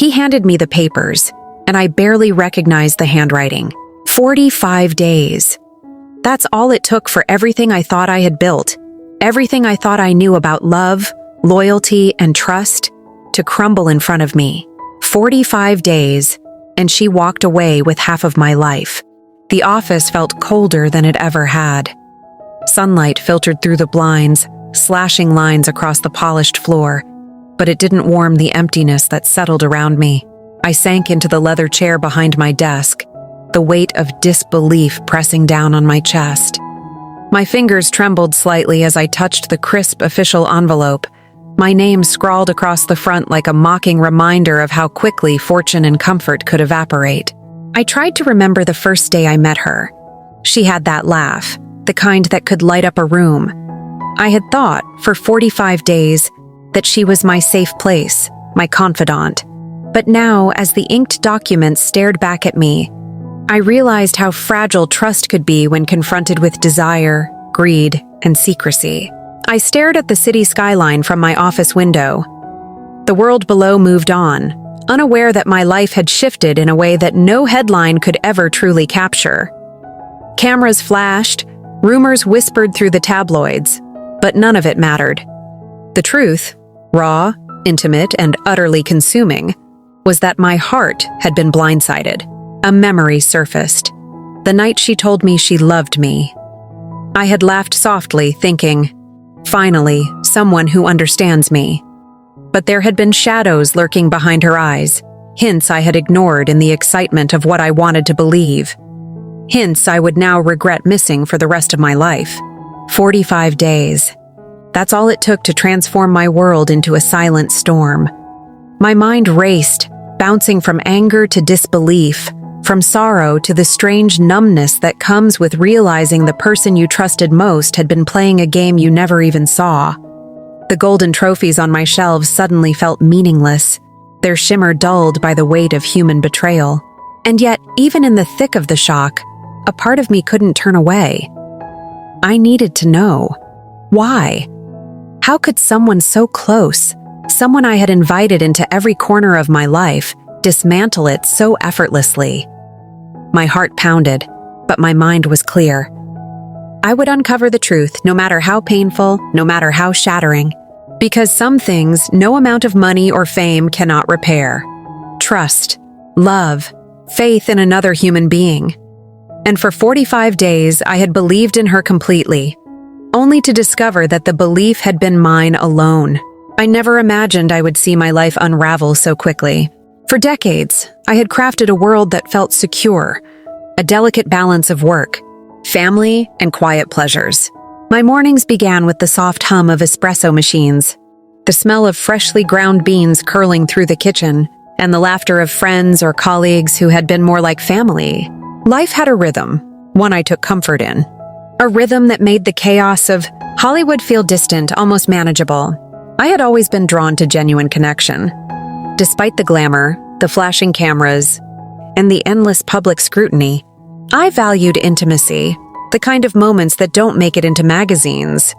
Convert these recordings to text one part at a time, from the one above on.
He handed me the papers, and I barely recognized the handwriting. 45 days. That's all it took for everything I thought I had built, everything I thought I knew about love, loyalty, and trust, to crumble in front of me. 45 days, and she walked away with half of my life. The office felt colder than it ever had. Sunlight filtered through the blinds, slashing lines across the polished floor, but it didn't warm the emptiness that settled around me. I sank into the leather chair behind my desk, the weight of disbelief pressing down on my chest. My fingers trembled slightly as I touched the crisp official envelope, my name scrawled across the front like a mocking reminder of how quickly fortune and comfort could evaporate. I tried to remember the first day I met her. She had that laugh, the kind that could light up a room. I had thought, for 45 days, that she was my safe place, my confidant. But now, as the inked documents stared back at me, I realized how fragile trust could be when confronted with desire, greed, and secrecy. I stared at the city skyline from my office window. The world below moved on, unaware that my life had shifted in a way that no headline could ever truly capture. Cameras flashed, rumors whispered through the tabloids, but none of it mattered. The truth, raw, intimate, and utterly consuming, was that my heart had been blindsided. A memory surfaced. The night she told me she loved me. I had laughed softly, thinking, finally, someone who understands me. But there had been shadows lurking behind her eyes, hints I had ignored in the excitement of what I wanted to believe. Hints I would now regret missing for the rest of my life. 45 days. That's all it took to transform my world into a silent storm. My mind raced, bouncing from anger to disbelief, from sorrow to the strange numbness that comes with realizing the person you trusted most had been playing a game you never even saw. The golden trophies on my shelves suddenly felt meaningless, their shimmer dulled by the weight of human betrayal. And yet, even in the thick of the shock, a part of me couldn't turn away. I needed to know. Why? How could someone so close, someone I had invited into every corner of my life, dismantle it so effortlessly? My heart pounded, but my mind was clear. I would uncover the truth, no matter how painful, no matter how shattering, because some things no amount of money or fame cannot repair. Trust, love, faith in another human being. And for 45 days, I had believed in her completely, only to discover that the belief had been mine alone. I never imagined I would see my life unravel so quickly. For decades, I had crafted a world that felt secure, a delicate balance of work, family, and quiet pleasures. My mornings began with the soft hum of espresso machines, the smell of freshly ground beans curling through the kitchen, and the laughter of friends or colleagues who had been more like family. Life had a rhythm, one I took comfort in. A rhythm that made the chaos of Hollywood feel distant, almost manageable. I had always been drawn to genuine connection. Despite the glamour, the flashing cameras, and the endless public scrutiny, I valued intimacy, the kind of moments that don't make it into magazines.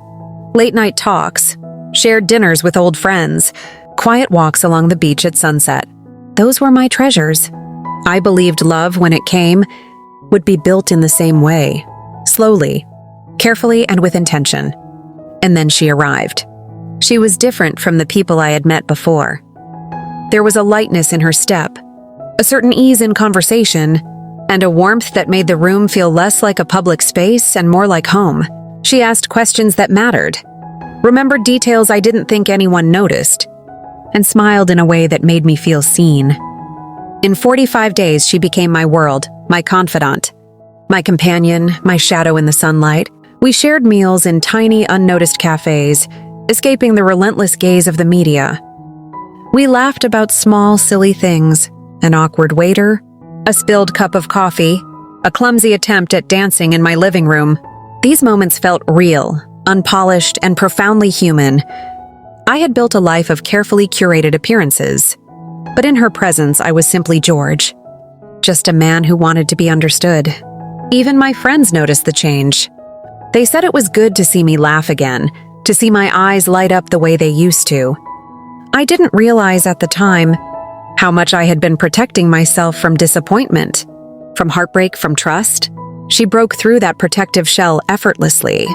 Late-night talks, shared dinners with old friends, quiet walks along the beach at sunset. Those were my treasures. I believed love, when it came, would be built in the same way, slowly, carefully, and with intention. And then she arrived. She was different from the people I had met before. There was a lightness in her step, a certain ease in conversation, and a warmth that made the room feel less like a public space and more like home. She asked questions that mattered, remembered details I didn't think anyone noticed, and smiled in a way that made me feel seen. In 45 days, she became my world, my confidant, my companion, my shadow in the sunlight. We shared meals in tiny, unnoticed cafes, escaping the relentless gaze of the media. We laughed about small, silly things, an awkward waiter, a spilled cup of coffee, a clumsy attempt at dancing in my living room. These moments felt real, unpolished, and profoundly human. I had built a life of carefully curated appearances, but in her presence I was simply George, just a man who wanted to be understood. Even my friends noticed the change. They said it was good to see me laugh again, to see my eyes light up the way they used to. I didn't realize at the time how much I had been protecting myself from disappointment, from heartbreak, from trust. She broke through that protective shell effortlessly,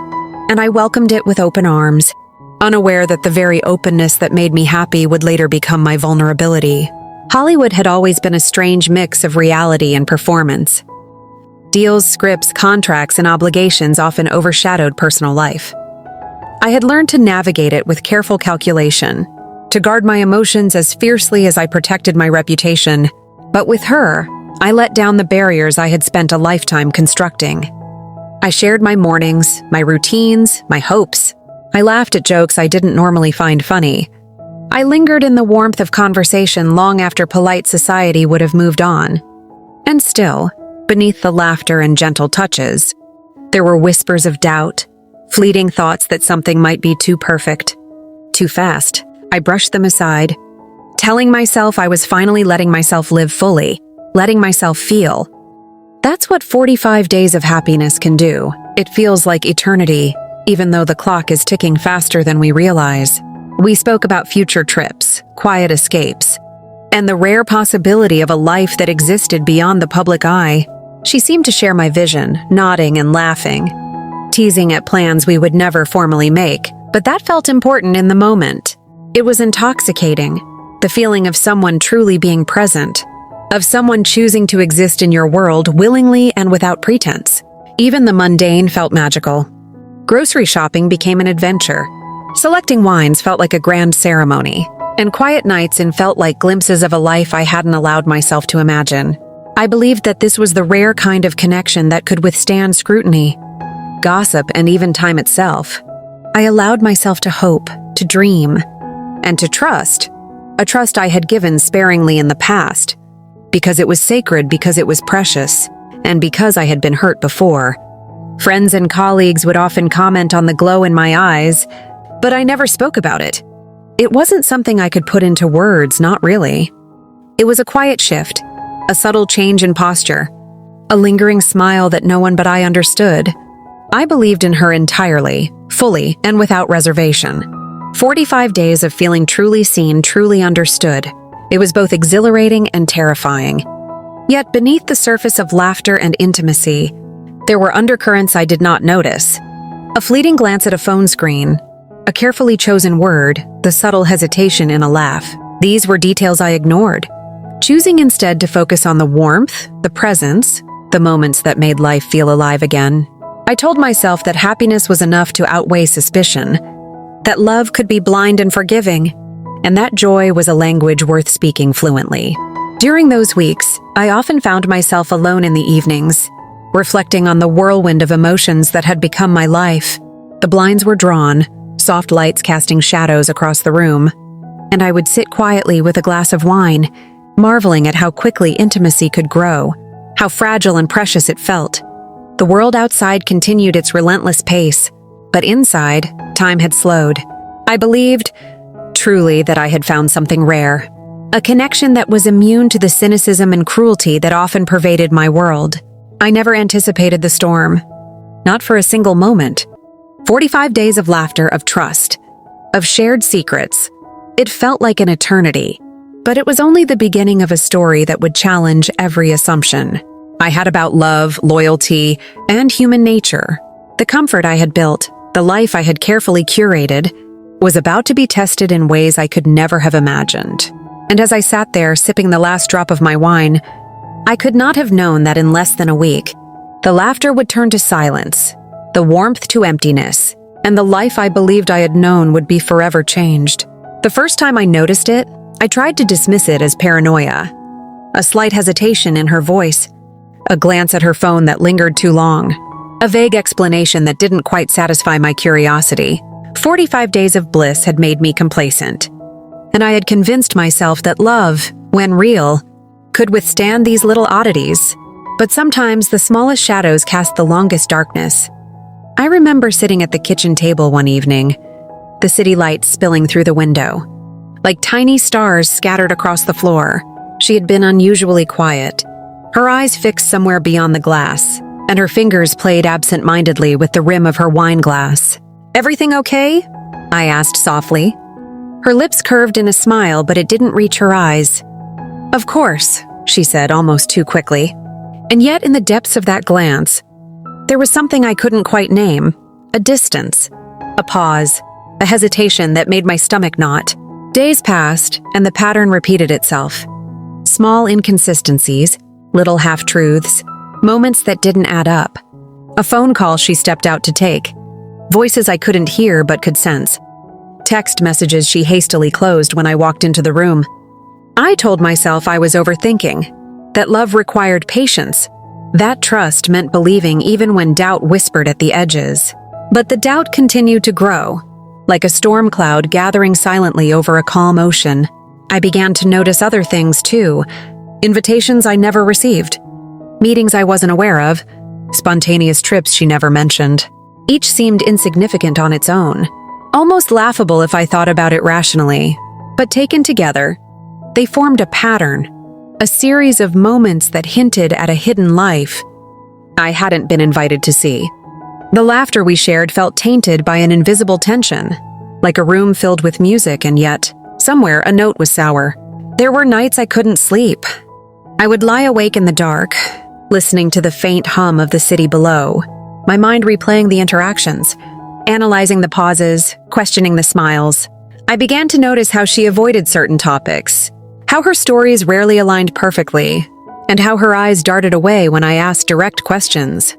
and I welcomed it with open arms, unaware that the very openness that made me happy would later become my vulnerability. Hollywood had always been a strange mix of reality and performance. Deals, scripts, contracts, and obligations often overshadowed personal life. I had learned to navigate it with careful calculation, to guard my emotions as fiercely as I protected my reputation. But with her, I let down the barriers I had spent a lifetime constructing. I shared my mornings, my routines, my hopes. I laughed at jokes I didn't normally find funny. I lingered in the warmth of conversation long after polite society would have moved on. And still, beneath the laughter and gentle touches, there were whispers of doubt, fleeting thoughts that something might be too perfect, too fast. I brushed them aside, telling myself I was finally letting myself live fully, letting myself feel. That's what 45 days of happiness can do. It feels like eternity, even though the clock is ticking faster than we realize. We spoke about future trips, quiet escapes, and the rare possibility of a life that existed beyond the public eye. She seemed to share my vision, nodding and laughing, teasing at plans we would never formally make, but that felt important in the moment. It was intoxicating, the feeling of someone truly being present, of someone choosing to exist in your world willingly and without pretense. Even the mundane felt magical. Grocery shopping became an adventure. Selecting wines felt like a grand ceremony, and quiet nights felt like glimpses of a life I hadn't allowed myself to imagine. I believed that this was the rare kind of connection that could withstand scrutiny, gossip, and even time itself. I allowed myself to hope, to dream, and to trust, a trust I had given sparingly in the past, because it was sacred, because it was precious, and because I had been hurt before. Friends and colleagues would often comment on the glow in my eyes, but I never spoke about it. It wasn't something I could put into words, not really. It was a quiet shift, a subtle change in posture, a lingering smile that no one but I understood. I believed in her entirely, fully, and without reservation. 45 days of feeling truly seen, truly understood. It was both exhilarating and terrifying. Yet beneath the surface of laughter and intimacy, there were undercurrents I did not notice. A fleeting glance at a phone screen, a carefully chosen word, the subtle hesitation in a laugh. These were details I ignored, choosing instead to focus on the warmth, the presence, the moments that made life feel alive again. I told myself that happiness was enough to outweigh suspicion, that love could be blind and forgiving, and that joy was a language worth speaking fluently. During those weeks, I often found myself alone in the evenings, reflecting on the whirlwind of emotions that had become my life. The blinds were drawn, soft lights casting shadows across the room, and I would sit quietly with a glass of wine, marveling at how quickly intimacy could grow, how fragile and precious it felt. The world outside continued its relentless pace, but inside, time had slowed. I believed, truly, that I had found something rare, a connection that was immune to the cynicism and cruelty that often pervaded my world. I never anticipated the storm, not for a single moment. 45 days of laughter, of trust, of shared secrets. It felt like an eternity, but it was only the beginning of a story that would challenge every assumption I had about love, loyalty, and human nature. The comfort I had built, the life I had carefully curated, was about to be tested in ways I could never have imagined. And as I sat there sipping the last drop of my wine, I could not have known that in less than a week, the laughter would turn to silence, the warmth to emptiness, and the life I believed I had known would be forever changed. The first time I noticed it, I tried to dismiss it as paranoia. A slight hesitation in her voice, a glance at her phone that lingered too long, a vague explanation that didn't quite satisfy my curiosity. 45 days of bliss had made me complacent, and I had convinced myself that love, when real, could withstand these little oddities. But sometimes the smallest shadows cast the longest darkness. I remember sitting at the kitchen table one evening, the city lights spilling through the window, like tiny stars scattered across the floor. She had been unusually quiet, her eyes fixed somewhere beyond the glass, and her fingers played absent-mindedly with the rim of her wine glass. "Everything okay?" I asked softly. Her lips curved in a smile, but it didn't reach her eyes. "Of course," she said almost too quickly. And yet in the depths of that glance, there was something I couldn't quite name, a distance, a pause, a hesitation that made my stomach knot. Days passed, and the pattern repeated itself. Small inconsistencies, little half-truths, moments that didn't add up. A phone call she stepped out to take. Voices I couldn't hear but could sense. Text messages she hastily closed when I walked into the room. I told myself I was overthinking, that love required patience. That trust meant believing even when doubt whispered at the edges. But the doubt continued to grow, like a storm cloud gathering silently over a calm ocean. I began to notice other things too. Invitations I never received. Meetings I wasn't aware of. Spontaneous trips she never mentioned. Each seemed insignificant on its own. Almost laughable if I thought about it rationally. But taken together, they formed a pattern. A series of moments that hinted at a hidden life I hadn't been invited to see. The laughter we shared felt tainted by an invisible tension, like a room filled with music, and yet, somewhere a note was sour. There were nights I couldn't sleep. I would lie awake in the dark, listening to the faint hum of the city below, my mind replaying the interactions, analyzing the pauses, questioning the smiles. I began to notice how she avoided certain topics, how her stories rarely aligned perfectly, and how her eyes darted away when I asked direct questions.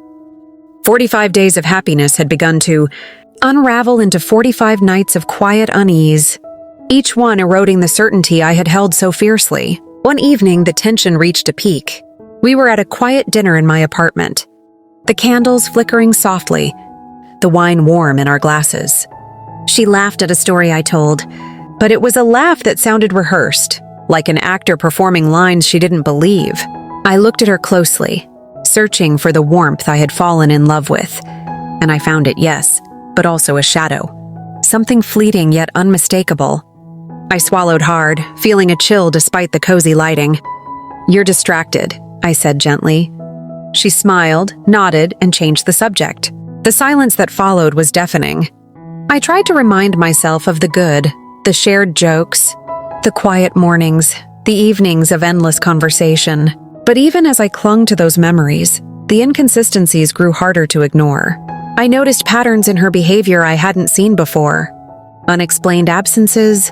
45 days of happiness had begun to unravel into 45 nights of quiet unease, each one eroding the certainty I had held so fiercely. One evening, the tension reached a peak. We were at a quiet dinner in my apartment, the candles flickering softly, the wine warm in our glasses. She laughed at a story I told, but it was a laugh that sounded rehearsed, like an actor performing lines she didn't believe. I looked at her closely, searching for the warmth I had fallen in love with, and I found it, yes, but also a shadow. Something fleeting yet unmistakable. I swallowed hard, feeling a chill despite the cozy lighting. "You're distracted," I said gently. She smiled, nodded, and changed the subject. The silence that followed was deafening. I tried to remind myself of the good, the shared jokes, the quiet mornings, the evenings of endless conversation. But even as I clung to those memories, the inconsistencies grew harder to ignore. I noticed patterns in her behavior I hadn't seen before. Unexplained absences,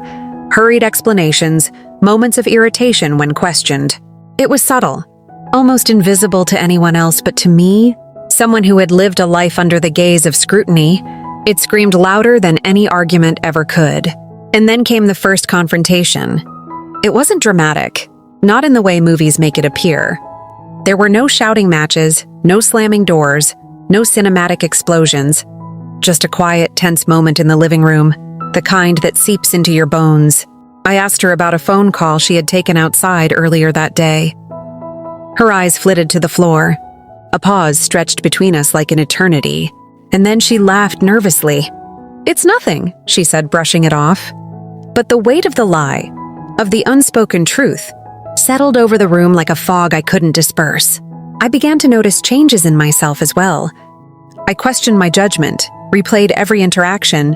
hurried explanations, moments of irritation when questioned. It was subtle, almost invisible to anyone else, but to me, someone who had lived a life under the gaze of scrutiny, it screamed louder than any argument ever could. And then came the first confrontation. It wasn't dramatic, not in the way movies make it appear. There were no shouting matches, no slamming doors, no cinematic explosions. Just a quiet, tense moment in the living room, the kind that seeps into your bones. I asked her about a phone call she had taken outside earlier that day. Her eyes flitted to the floor. A pause stretched between us like an eternity, and then she laughed nervously. "It's nothing," she said, brushing it off. But the weight of the lie, of the unspoken truth, settled over the room like a fog I couldn't disperse. I began to notice changes in myself as well. I questioned my judgment, replayed every interaction,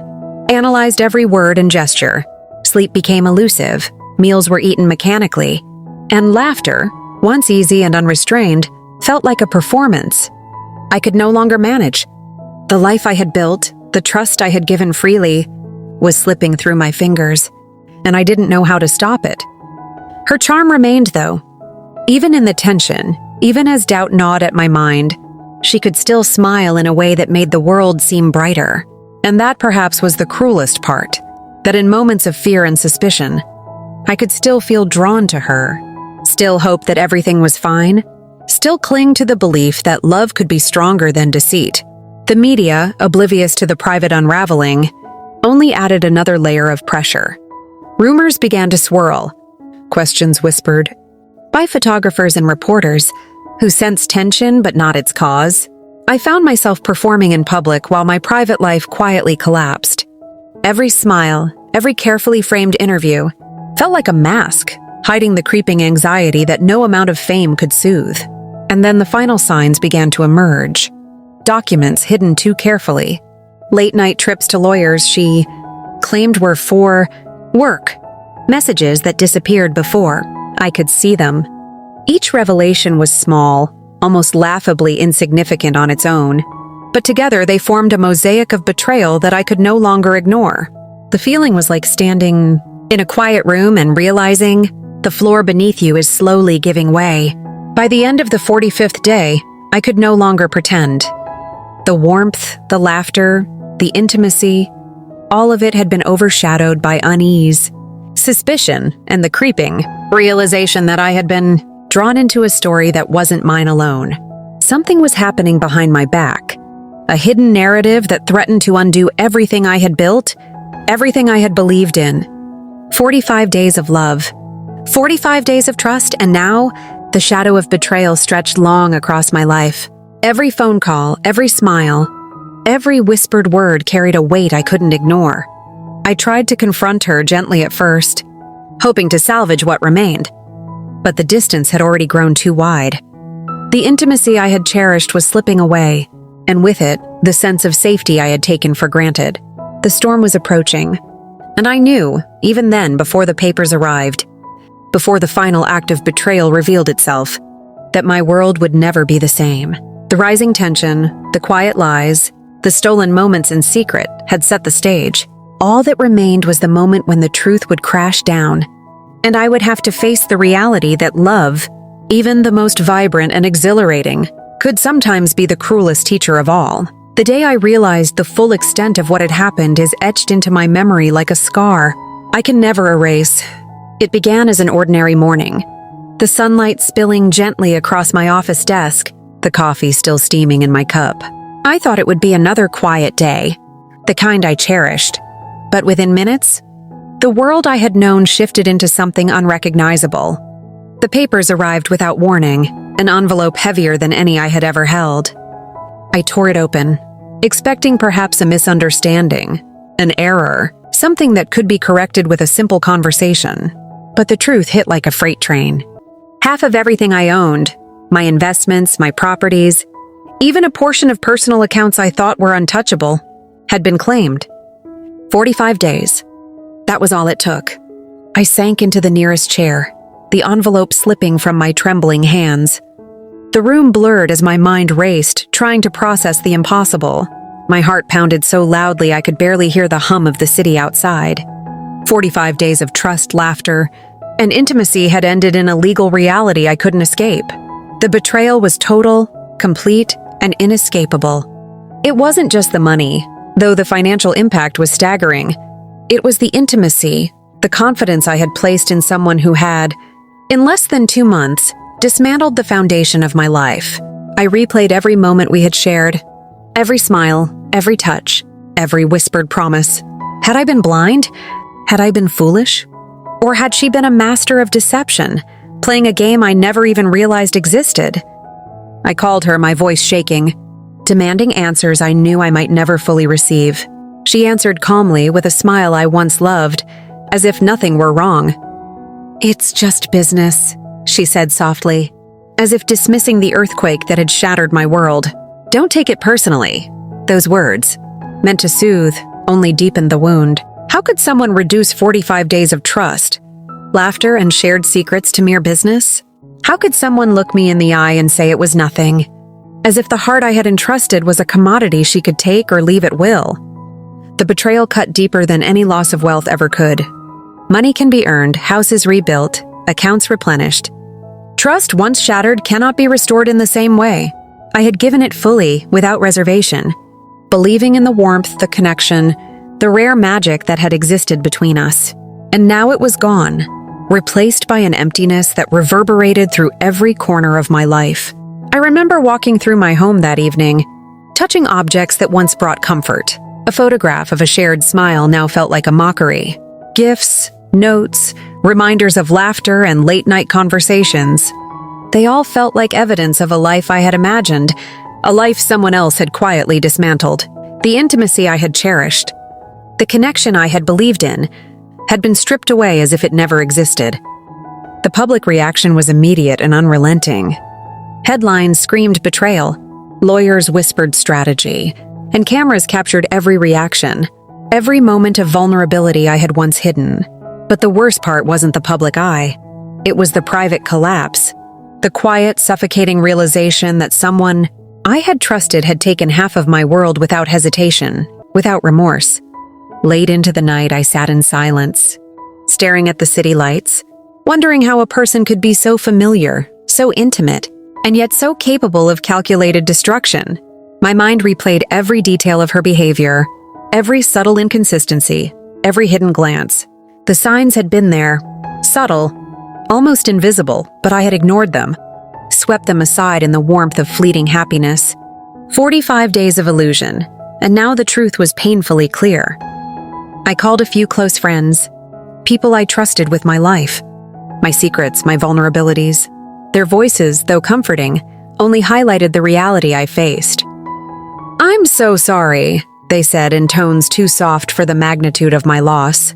analyzed every word and gesture. Sleep became elusive, meals were eaten mechanically, and laughter, once easy and unrestrained, felt like a performance I could no longer manage. The life I had built, the trust I had given freely, was slipping through my fingers, and I didn't know how to stop it. Her charm remained, though. Even in the tension, even as doubt gnawed at my mind, she could still smile in a way that made the world seem brighter. And that perhaps was the cruelest part, that in moments of fear and suspicion, I could still feel drawn to her, still hope that everything was fine, still cling to the belief that love could be stronger than deceit. The media, oblivious to the private unraveling, only added another layer of pressure. Rumors began to swirl, questions whispered, by photographers and reporters who sensed tension but not its cause. I found myself performing in public while my private life quietly collapsed. Every smile, every carefully framed interview, felt like a mask, hiding the creeping anxiety that no amount of fame could soothe. And then the final signs began to emerge. Documents hidden too carefully. Late-night trips to lawyers she claimed were for work. Messages that disappeared before. I could see them. Each revelation was small, almost laughably insignificant on its own, but together they formed a mosaic of betrayal that I could no longer ignore. The feeling was like standing in a quiet room and realizing the floor beneath you is slowly giving way. By the end of the 45th day, I could no longer pretend. The warmth, the laughter, the intimacy, all of it had been overshadowed by unease, suspicion, and the creeping realization that I had been drawn into a story that wasn't mine alone. Something was happening behind my back, a hidden narrative that threatened to undo everything I had built, everything I had believed in. 45 days of love, 45 days of trust, and now the shadow of betrayal stretched long across my life. Every phone call, every smile, every whispered word carried a weight I couldn't ignore. I tried to confront her gently at first, hoping to salvage what remained. But the distance had already grown too wide. The intimacy I had cherished was slipping away, and with it, the sense of safety I had taken for granted. The storm was approaching, and I knew, even then, before the papers arrived, before the final act of betrayal revealed itself, that my world would never be the same. The rising tension, the quiet lies, the stolen moments in secret had set the stage. All that remained was the moment when the truth would crash down, and I would have to face the reality that love, even the most vibrant and exhilarating, could sometimes be the cruelest teacher of all. The day I realized the full extent of what had happened is etched into my memory like a scar I can never erase. It began as an ordinary morning, the sunlight spilling gently across my office desk, the coffee still steaming in my cup. I thought it would be another quiet day, the kind I cherished. But within minutes, the world I had known shifted into something unrecognizable. The papers arrived without warning, an envelope heavier than any I had ever held. I tore it open, expecting perhaps a misunderstanding, an error, something that could be corrected with a simple conversation. But the truth hit like a freight train. Half of everything I owned, my investments, my properties, even a portion of personal accounts I thought were untouchable, had been claimed. 45 days. That was all it took. I sank into the nearest chair, the envelope slipping from my trembling hands. The room blurred as my mind raced, trying to process the impossible. My heart pounded so loudly I could barely hear the hum of the city outside. 45 days of trust, laughter, and intimacy had ended in a legal reality I couldn't escape. The betrayal was total, complete, and inescapable. It wasn't just the money, though the financial impact was staggering. It was the intimacy, the confidence I had placed in someone who had, in less than 2 months, dismantled the foundation of my life. I replayed every moment we had shared, every smile, every touch, every whispered promise. Had I been blind? Had I been foolish? Or had she been a master of deception, playing a game I never even realized existed? I called her, my voice shaking, demanding answers I knew I might never fully receive. She answered calmly with a smile I once loved, as if nothing were wrong. "It's just business," she said softly, as if dismissing the earthquake that had shattered my world. "Don't take it personally." Those words, meant to soothe, only deepened the wound. How could someone reduce 45 days of trust, laughter, and shared secrets to mere business? How could someone look me in the eye and say it was nothing, as if the heart I had entrusted was a commodity she could take or leave at will? The betrayal cut deeper than any loss of wealth ever could. Money can be earned, houses rebuilt, accounts replenished. Trust once shattered cannot be restored in the same way. I had given it fully, without reservation, believing in the warmth, the connection, the rare magic that had existed between us. And now it was gone, replaced by an emptiness that reverberated through every corner of my life. I remember walking through my home that evening, touching objects that once brought comfort. A photograph of a shared smile now felt like a mockery. Gifts, notes, reminders of laughter and late-night conversations. They all felt like evidence of a life I had imagined, a life someone else had quietly dismantled. The intimacy I had cherished, the connection I had believed in, had been stripped away as if it never existed. The public reaction was immediate and unrelenting. Headlines screamed betrayal, lawyers whispered strategy, and cameras captured every reaction, every moment of vulnerability I had once hidden. But the worst part wasn't the public eye. It was the private collapse, the quiet, suffocating realization that someone I had trusted had taken half of my world without hesitation, without remorse. Late into the night, I sat in silence, staring at the city lights, wondering how a person could be so familiar, so intimate, and yet so capable of calculated destruction. My mind replayed every detail of her behavior, every subtle inconsistency, every hidden glance. The signs had been there, subtle, almost invisible, but I had ignored them, swept them aside in the warmth of fleeting happiness. 45 days of illusion, and now the truth was painfully clear. I called a few close friends, people I trusted with my life, my secrets, my vulnerabilities. Their voices, though comforting, only highlighted the reality I faced. "I'm so sorry," they said in tones too soft for the magnitude of my loss.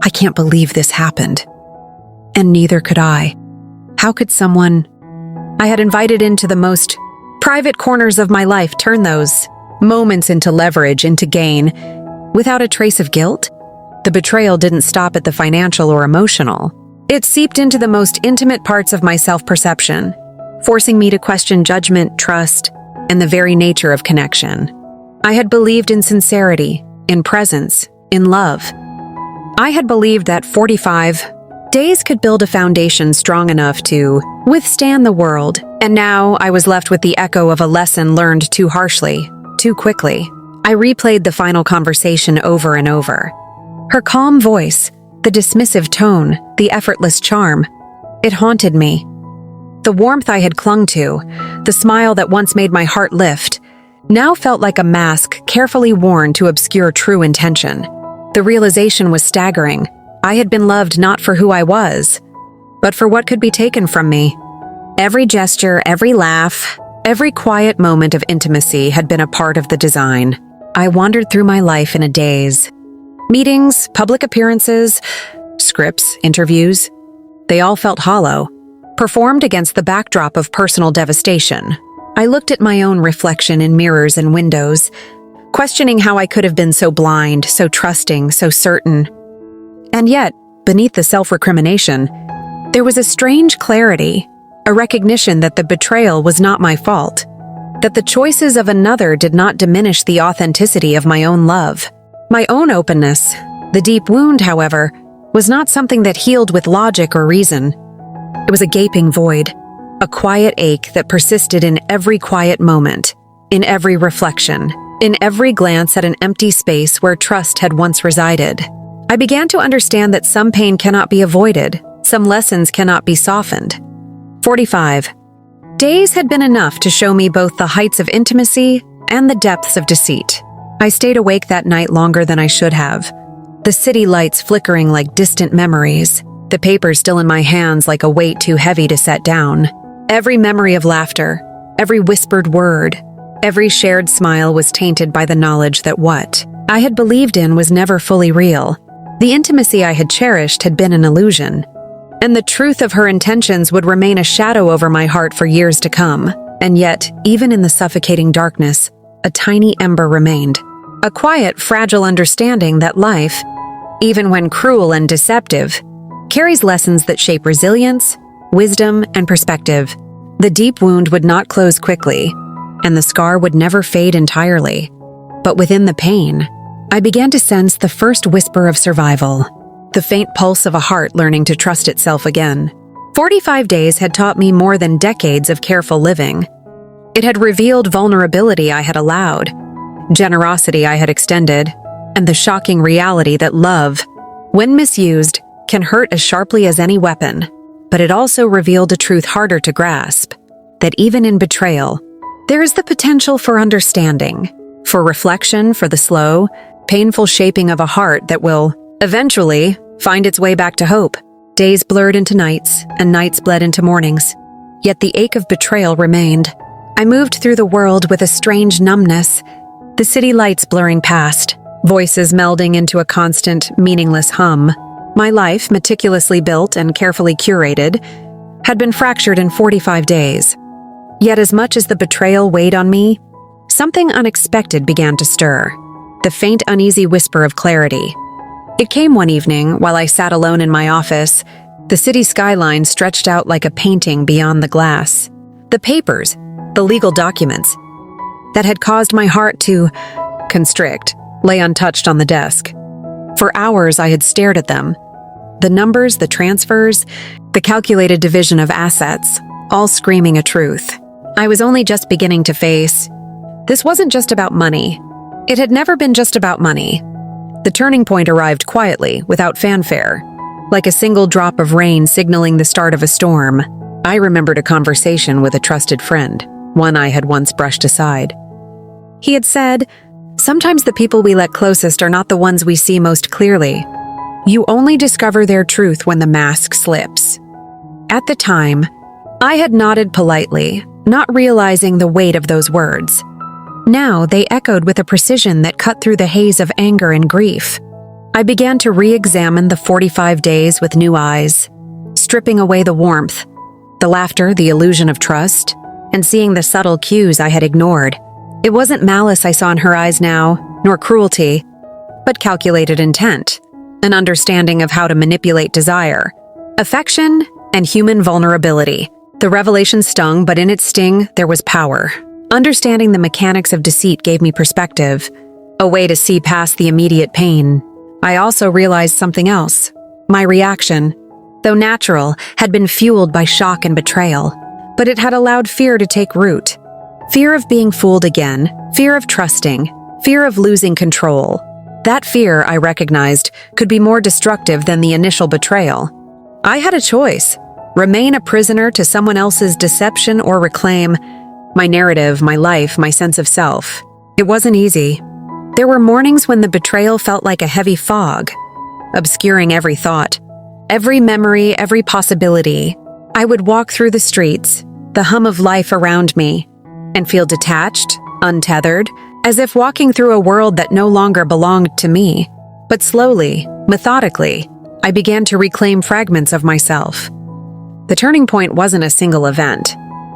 "I can't believe this happened." And neither could I. How could someone I had invited into the most private corners of my life turn those moments into leverage, into gain, without a trace of guilt? The betrayal didn't stop at the financial or emotional. It seeped into the most intimate parts of my self-perception, forcing me to question judgment, trust, and the very nature of connection. I had believed in sincerity, in presence, in love. I had believed that 45 days could build a foundation strong enough to withstand the world, and now I was left with the echo of a lesson learned too harshly, too quickly. I replayed the final conversation over and over. Her calm voice, the dismissive tone, the effortless charm. It haunted me. The warmth I had clung to, the smile that once made my heart lift, now felt like a mask carefully worn to obscure true intention. The realization was staggering. I had been loved not for who I was, but for what could be taken from me. Every gesture, every laugh, every quiet moment of intimacy had been a part of the design. I wandered through my life in a daze. Meetings, public appearances, scripts, interviews, they all felt hollow, performed against the backdrop of personal devastation. I looked at my own reflection in mirrors and windows, questioning how I could have been so blind, so trusting, so certain. And yet, beneath the self-recrimination, there was a strange clarity, a recognition that the betrayal was not my fault, that the choices of another did not diminish the authenticity of my own love. My own openness, the deep wound, however, was not something that healed with logic or reason. It was a gaping void, a quiet ache that persisted in every quiet moment, in every reflection, in every glance at an empty space where trust had once resided. I began to understand that some pain cannot be avoided, some lessons cannot be softened. 45 days had been enough to show me both the heights of intimacy and the depths of deceit. I stayed awake that night longer than I should have, the city lights flickering like distant memories, the paper still in my hands like a weight too heavy to set down. Every memory of laughter, every whispered word, every shared smile was tainted by the knowledge that what I had believed in was never fully real. The intimacy I had cherished had been an illusion, and the truth of her intentions would remain a shadow over my heart for years to come. And yet, even in the suffocating darkness, a tiny ember remained. A quiet, fragile understanding that life, even when cruel and deceptive, carries lessons that shape resilience, wisdom, and perspective. The deep wound would not close quickly, and the scar would never fade entirely. But within the pain, I began to sense the first whisper of survival, the faint pulse of a heart learning to trust itself again. 45 days had taught me more than decades of careful living. It had revealed vulnerability I had allowed, generosity I had extended, and the shocking reality that love, when misused, can hurt as sharply as any weapon. But it also revealed a truth harder to grasp, that even in betrayal, there is the potential for understanding, for reflection, for the slow, painful shaping of a heart that will, eventually, find its way back to hope. Days blurred into nights, and nights bled into mornings. Yet the ache of betrayal remained. I moved through the world with a strange numbness, the city lights blurring past, voices melding into a constant, meaningless hum. My life, meticulously built and carefully curated, had been fractured in 45 days. Yet as much as the betrayal weighed on me, something unexpected began to stir, the faint, uneasy whisper of clarity. It came one evening while I sat alone in my office, The city skyline stretched out like a painting beyond the glass. The papers, the legal documents, that had caused my heart to constrict, lay untouched on the desk. For hours I had stared at them. The numbers, the transfers, the calculated division of assets, all screaming a truth. I was only just beginning to face. This wasn't just about money. It had never been just about money. The turning point arrived quietly, without fanfare, like a single drop of rain signaling the start of a storm. I remembered a conversation with a trusted friend, one I had once brushed aside. He had said, "Sometimes the people we let closest are not the ones we see most clearly. You only discover their truth when the mask slips." At the time, I had nodded politely, not realizing the weight of those words. Now they echoed with a precision that cut through the haze of anger and grief. I began to re-examine the 45 days with new eyes, stripping away the warmth, the laughter, the illusion of trust, and seeing the subtle cues I had ignored. It wasn't malice I saw in her eyes now, nor cruelty, but calculated intent, an understanding of how to manipulate desire, affection, and human vulnerability. The revelation stung, but in its sting, there was power. Understanding the mechanics of deceit gave me perspective, a way to see past the immediate pain. I also realized something else. My reaction, though natural, had been fueled by shock and betrayal, but it had allowed fear to take root. Fear of being fooled again, fear of trusting, fear of losing control. That fear, I recognized, could be more destructive than the initial betrayal. I had a choice: remain a prisoner to someone else's deception or reclaim my narrative, my life, my sense of self. It wasn't easy. There were mornings when the betrayal felt like a heavy fog, obscuring every thought, every memory, every possibility. I would walk through the streets, the hum of life around me, and feel detached, untethered, as if walking through a world that no longer belonged to me. But slowly, methodically, I began to reclaim fragments of myself. The turning point wasn't a single event.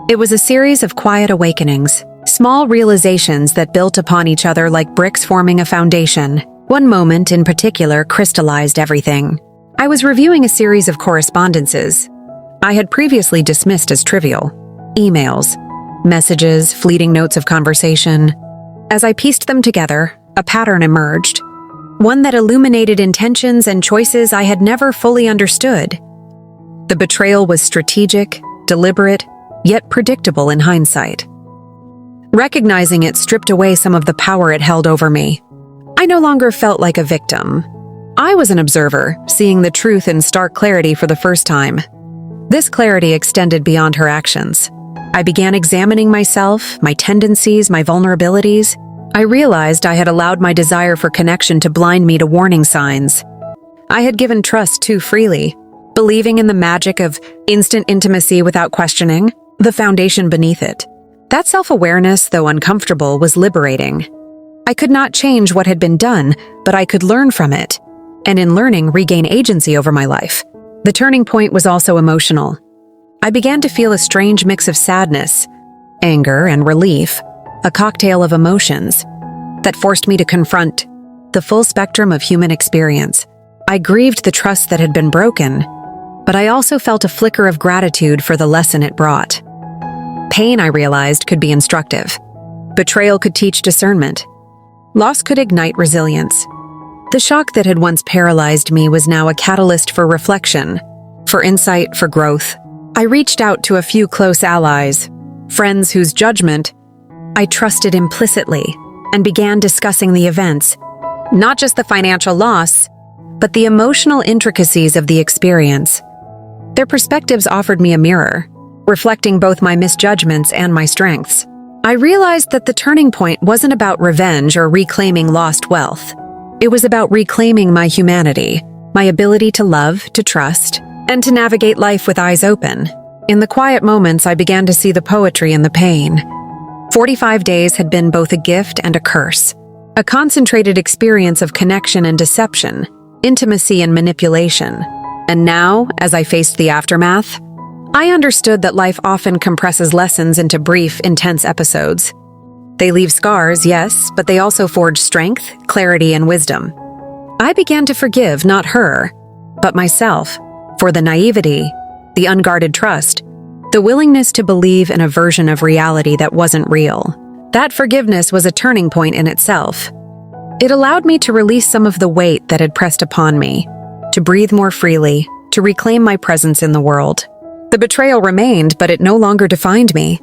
It was a series of quiet awakenings, small realizations that built upon each other like bricks forming a foundation. One moment in particular crystallized everything. I was reviewing a series of correspondences I had previously dismissed as trivial. Emails, messages, fleeting notes of conversation. As I pieced them together, a pattern emerged, one that illuminated intentions and choices I had never fully understood. The betrayal was strategic, deliberate, yet predictable in hindsight. Recognizing it stripped away some of the power it held over me. I no longer felt like a victim. I was an observer, seeing the truth in stark clarity for the first time. This clarity extended beyond her actions. I began examining myself, my tendencies, my vulnerabilities. I realized I had allowed my desire for connection to blind me to warning signs. I had given trust too freely, believing in the magic of instant intimacy without questioning the foundation beneath it. That self-awareness, though uncomfortable, was liberating. I could not change what had been done, but I could learn from it, and in learning, regain agency over my life. The turning point was also emotional. I began to feel a strange mix of sadness, anger, and relief, a cocktail of emotions that forced me to confront the full spectrum of human experience. I grieved the trust that had been broken, but I also felt a flicker of gratitude for the lesson it brought. Pain, I realized, could be instructive. Betrayal could teach discernment. Loss could ignite resilience. The shock that had once paralyzed me was now a catalyst for reflection, for insight, for growth. I reached out to a few close allies, friends whose judgment I trusted implicitly, and began discussing the events, not just the financial loss, but the emotional intricacies of the experience. Their perspectives offered me a mirror, reflecting both my misjudgments and my strengths. I realized that the turning point wasn't about revenge or reclaiming lost wealth. It was about reclaiming my humanity, my ability to love, to trust, and to navigate life with eyes open. In the quiet moments, I began to see the poetry in the pain. 45 days had been both a gift and a curse, a concentrated experience of connection and deception, intimacy and manipulation. And now, as I faced the aftermath, I understood that life often compresses lessons into brief, intense episodes. They leave scars, yes, but they also forge strength, clarity, and wisdom. I began to forgive not her, but myself, for the naivety, the unguarded trust, the willingness to believe in a version of reality that wasn't real. That forgiveness was a turning point in itself. It allowed me to release some of the weight that had pressed upon me, to breathe more freely, to reclaim my presence in the world. The betrayal remained, but it no longer defined me.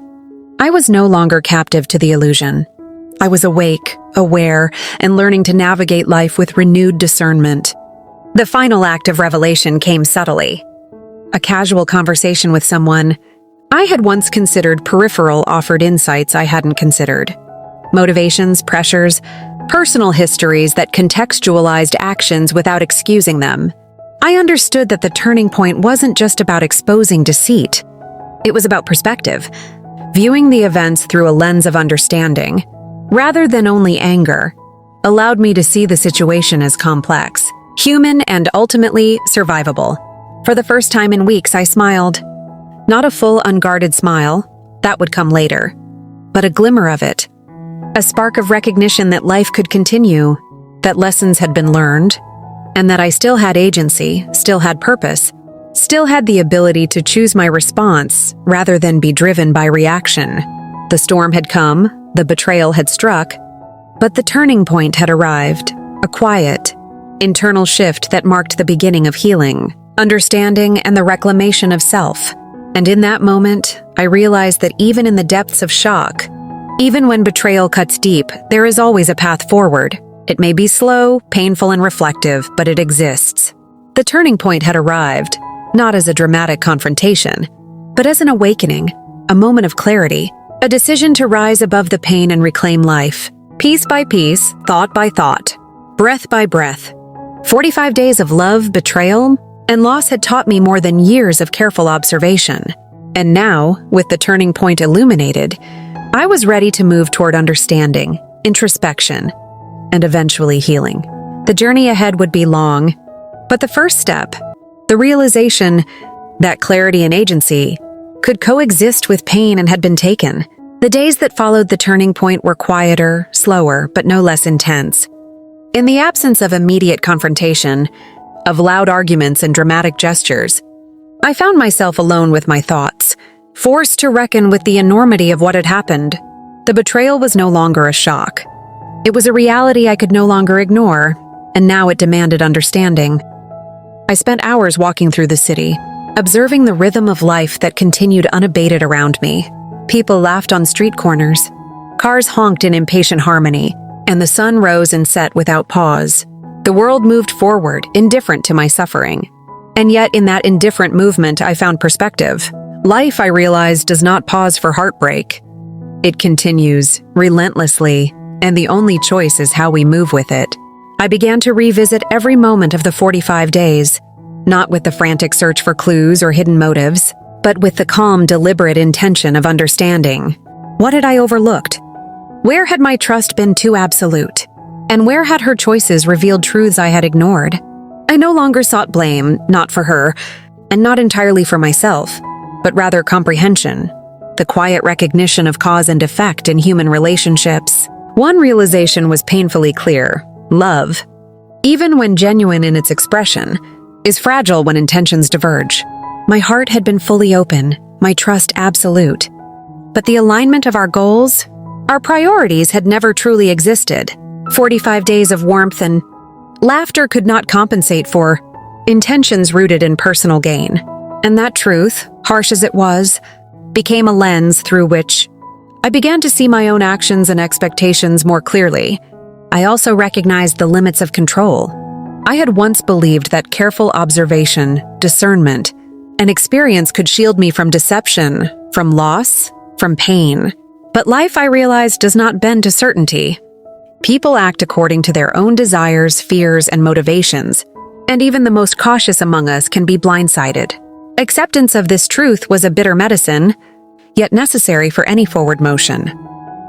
I was no longer captive to the illusion. I was awake, aware, and learning to navigate life with renewed discernment. The final act of revelation came subtly. A casual conversation with someone I had once considered peripheral offered insights I hadn't considered. Motivations, pressures, personal histories that contextualized actions without excusing them. I understood that the turning point wasn't just about exposing deceit. It was about perspective, viewing the events through a lens of understanding, rather than only anger, allowed me to see the situation as complex, human, and ultimately survivable. For the first time in weeks, I smiled. Not a full, unguarded smile, that would come later, but a glimmer of it. A spark of recognition that life could continue, that lessons had been learned, and that I still had agency, still had purpose, still had the ability to choose my response rather than be driven by reaction. The storm had come, the betrayal had struck, but the turning point had arrived, a quiet, internal shift that marked the beginning of healing, understanding, and the reclamation of self. And in that moment, I realized that even in the depths of shock, even when betrayal cuts deep, there is always a path forward. It may be slow, painful, and reflective, but it exists. The turning point had arrived, not as a dramatic confrontation, but as an awakening, a moment of clarity, a decision to rise above the pain and reclaim life, piece by piece, thought by thought, breath by breath. 45 days of love, betrayal, and loss had taught me more than years of careful observation. And now, with the turning point illuminated, I was ready to move toward understanding, introspection, and eventually healing. The journey ahead would be long, but the first step, the realization that clarity and agency could coexist with pain and had been taken. The days that followed the turning point were quieter, slower, but no less intense. In the absence of immediate confrontation, of loud arguments and dramatic gestures, I found myself alone with my thoughts, forced to reckon with the enormity of what had happened. The betrayal was no longer a shock. It was a reality I could no longer ignore, and now it demanded understanding. I spent hours walking through the city, observing the rhythm of life that continued unabated around me. People laughed on street corners, cars honked in impatient harmony, and the sun rose and set without pause. The world moved forward, indifferent to my suffering. And yet, in that indifferent movement, I found perspective. Life, I realized, does not pause for heartbreak. It continues, relentlessly, and the only choice is how we move with it. I began to revisit every moment of the 45 days, not with the frantic search for clues or hidden motives, but with the calm, deliberate intention of understanding. What had I overlooked? Where had my trust been too absolute? And where had her choices revealed truths I had ignored? I no longer sought blame, not for her, and not entirely for myself, but rather comprehension, the quiet recognition of cause and effect in human relationships. One realization was painfully clear: love, even when genuine in its expression, is fragile when intentions diverge. My heart had been fully open, my trust absolute. But the alignment of our goals, our priorities had never truly existed. 45 days of warmth and laughter could not compensate for intentions rooted in personal gain. And that truth, harsh as it was, became a lens through which I began to see my own actions and expectations more clearly. I also recognized the limits of control. I had once believed that careful observation, discernment, and experience could shield me from deception, from loss, from pain. But life, I realized, does not bend to certainty. People act according to their own desires, fears, and motivations, and even the most cautious among us can be blindsided. Acceptance of this truth was a bitter medicine, yet necessary for any forward motion.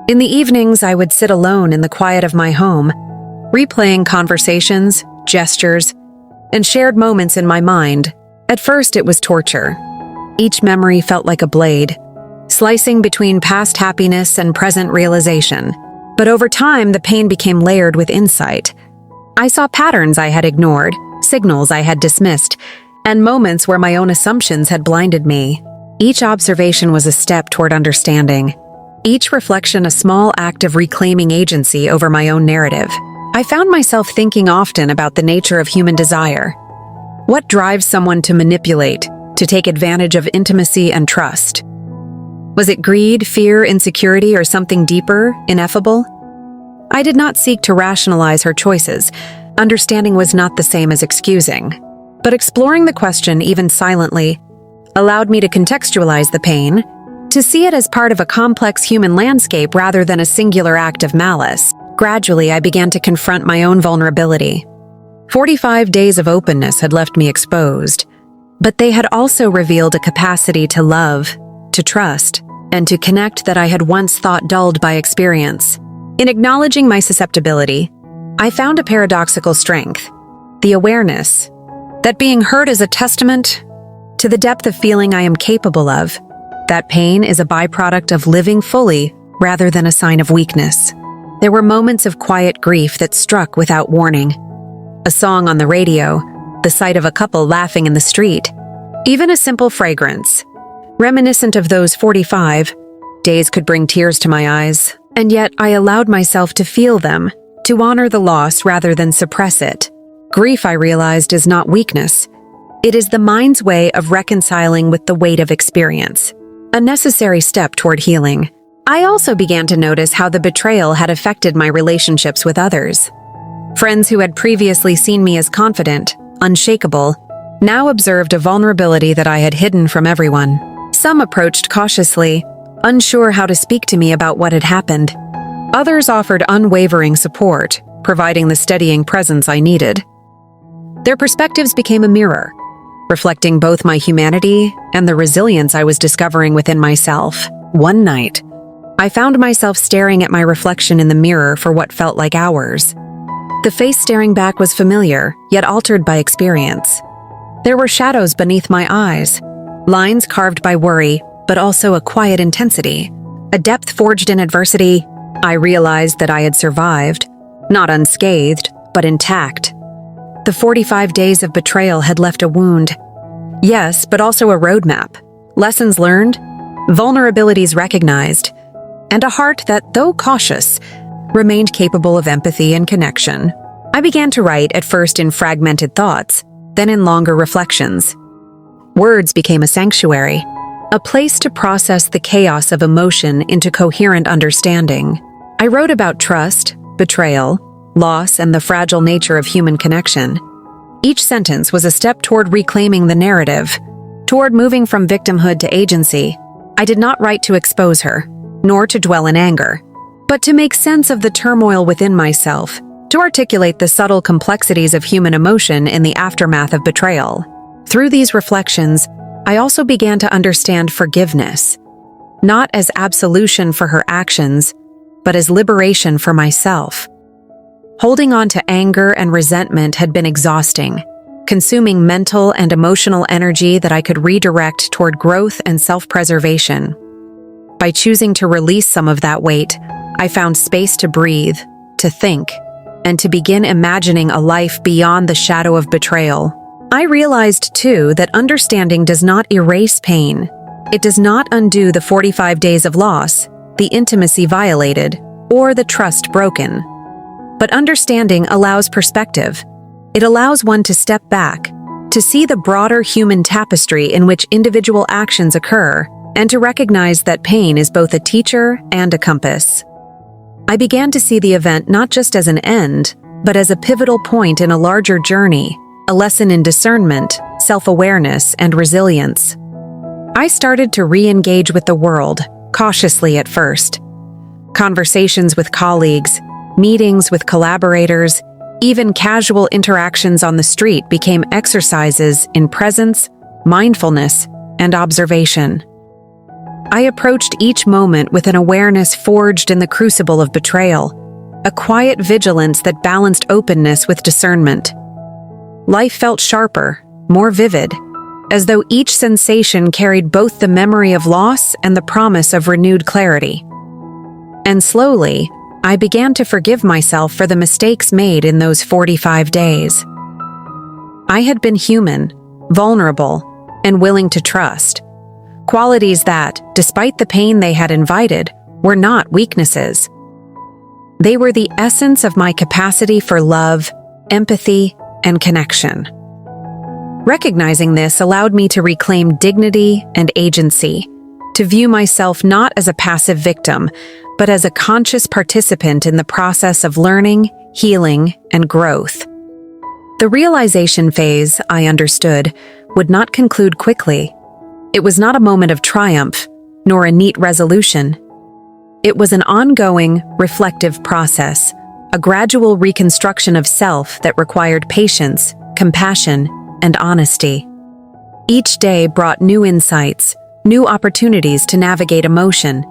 In the evenings, I would sit alone in the quiet of my home, replaying conversations, gestures, and shared moments in my mind. At first, it was torture. Each memory felt like a blade, slicing between past happiness and present realization. But over time, the pain became layered with insight. I saw patterns I had ignored, signals I had dismissed, and moments where my own assumptions had blinded me. Each observation was a step toward understanding. Each reflection a small act of reclaiming agency over my own narrative. I found myself thinking often about the nature of human desire. What drives someone to manipulate, to take advantage of intimacy and trust? Was it greed, fear, insecurity, or something deeper, ineffable? I did not seek to rationalize her choices. Understanding was not the same as excusing. But exploring the question, even silently, allowed me to contextualize the pain, to see it as part of a complex human landscape rather than a singular act of malice. Gradually, I began to confront my own vulnerability. 45 days of openness had left me exposed, but they had also revealed a capacity to love, to trust, and to connect that I had once thought dulled by experience. In acknowledging my susceptibility, I found a paradoxical strength, the awareness that being hurt is a testament to the depth of feeling I am capable of, that pain is a byproduct of living fully rather than a sign of weakness. There were moments of quiet grief that struck without warning. A song on the radio, the sight of a couple laughing in the street, even a simple fragrance, reminiscent of those 45 days could bring tears to my eyes, and yet I allowed myself to feel them, to honor the loss rather than suppress it. Grief, I realized, is not weakness. It is the mind's way of reconciling with the weight of experience, a necessary step toward healing. I also began to notice how the betrayal had affected my relationships with others. Friends who had previously seen me as confident, unshakable, now observed a vulnerability that I had hidden from everyone. Some approached cautiously, unsure how to speak to me about what had happened. Others offered unwavering support, providing the steadying presence I needed. Their perspectives became a mirror, reflecting both my humanity and the resilience I was discovering within myself. One night, I found myself staring at my reflection in the mirror for what felt like hours. The face staring back was familiar, yet altered by experience. There were shadows beneath my eyes, lines carved by worry, but also a quiet intensity, a depth forged in adversity. I realized that I had survived, not unscathed, but intact. The 45 days of betrayal had left a wound. Yes, but also a roadmap, lessons learned, vulnerabilities recognized, and a heart that, though cautious, remained capable of empathy and connection. I began to write, at first in fragmented thoughts, then in longer reflections. Words became a sanctuary, a place to process the chaos of emotion into coherent understanding. I wrote about trust, betrayal, loss, and the fragile nature of human connection. Each sentence was a step toward reclaiming the narrative, toward moving from victimhood to agency. I did not write to expose her, nor to dwell in anger, but to make sense of the turmoil within myself, to articulate the subtle complexities of human emotion in the aftermath of betrayal. Through these reflections, I also began to understand forgiveness, not as absolution for her actions, but as liberation for myself. Holding on to anger and resentment had been exhausting, consuming mental and emotional energy that I could redirect toward growth and self-preservation. By choosing to release some of that weight, I found space to breathe, to think, and to begin imagining a life beyond the shadow of betrayal. I realized, too, that understanding does not erase pain. It does not undo the 45 days of loss, the intimacy violated, or the trust broken. But understanding allows perspective. It allows one to step back, to see the broader human tapestry in which individual actions occur, and to recognize that pain is both a teacher and a compass. I began to see the event not just as an end, but as a pivotal point in a larger journey, a lesson in discernment, self-awareness, and resilience. I started to re-engage with the world, cautiously at first. Conversations with colleagues, meetings with collaborators, even casual interactions on the street became exercises in presence, mindfulness, and observation. I approached each moment with an awareness forged in the crucible of betrayal, a quiet vigilance that balanced openness with discernment. Life felt sharper, more vivid, as though each sensation carried both the memory of loss and the promise of renewed clarity. And slowly, I began to forgive myself for the mistakes made in those 45 days. I had been human, vulnerable, and willing to trust. Qualities that, despite the pain they had invited, were not weaknesses. They were the essence of my capacity for love, empathy, and connection. Recognizing this allowed me to reclaim dignity and agency, to view myself not as a passive victim, but as a conscious participant in the process of learning, healing, and growth. The realization phase, I understood, would not conclude quickly. It was not a moment of triumph, nor a neat resolution. It was an ongoing, reflective process, a gradual reconstruction of self that required patience, compassion, and honesty. Each day brought new insights, new opportunities to navigate emotion,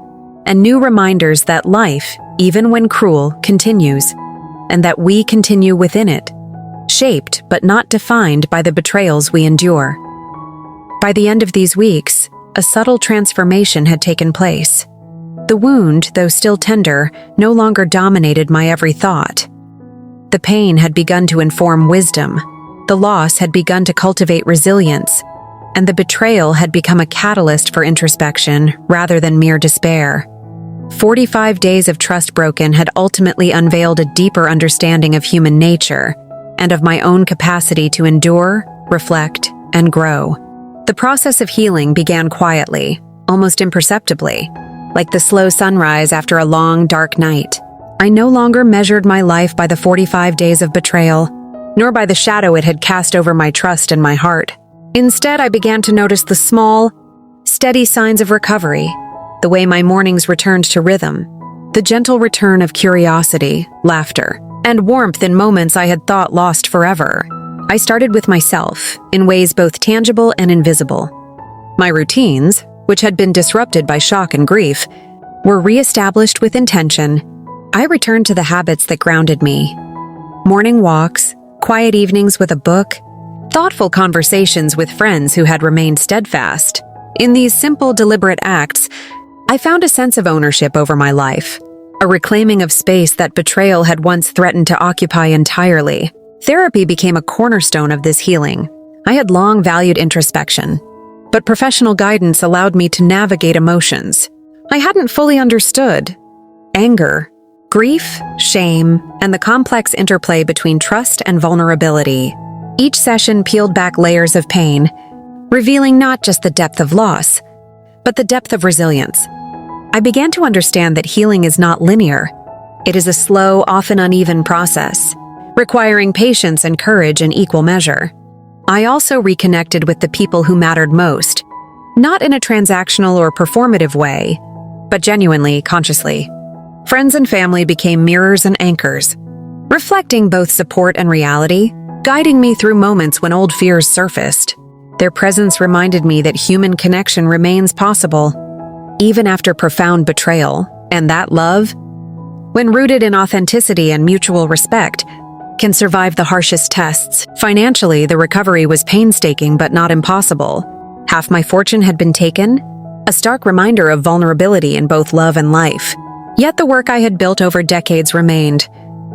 and new reminders that life, even when cruel, continues, and that we continue within it, shaped but not defined by the betrayals we endure. By the end of these weeks, a subtle transformation had taken place. The wound, though still tender, no longer dominated my every thought. The pain had begun to inform wisdom, the loss had begun to cultivate resilience, and the betrayal had become a catalyst for introspection rather than mere despair. 45 days of trust broken had ultimately unveiled a deeper understanding of human nature and of my own capacity to endure, reflect, and grow. The process of healing began quietly, almost imperceptibly, like the slow sunrise after a long, dark night. I no longer measured my life by the 45 days of betrayal, nor by the shadow it had cast over my trust and my heart. Instead, I began to notice the small, steady signs of recovery, the way my mornings returned to rhythm, the gentle return of curiosity, laughter, and warmth in moments I had thought lost forever. I started with myself, in ways both tangible and invisible. My routines, which had been disrupted by shock and grief, were reestablished with intention. I returned to the habits that grounded me. Morning walks, quiet evenings with a book, thoughtful conversations with friends who had remained steadfast. In these simple, deliberate acts, I found a sense of ownership over my life, a reclaiming of space that betrayal had once threatened to occupy entirely. Therapy became a cornerstone of this healing. I had long valued introspection, but professional guidance allowed me to navigate emotions I hadn't fully understood: anger, grief, shame, and the complex interplay between trust and vulnerability. Each session peeled back layers of pain, revealing not just the depth of loss, but the depth of resilience. I began to understand that healing is not linear. It is a slow, often uneven process, requiring patience and courage in equal measure. I also reconnected with the people who mattered most, not in a transactional or performative way, but genuinely, consciously. Friends and family became mirrors and anchors, reflecting both support and reality, guiding me through moments when old fears surfaced. Their presence reminded me that human connection remains possible, even after profound betrayal, and that love, when rooted in authenticity and mutual respect, can survive the harshest tests. Financially, the recovery was painstaking but not impossible. Half my fortune had been taken, a stark reminder of vulnerability in both love and life. Yet the work I had built over decades remained,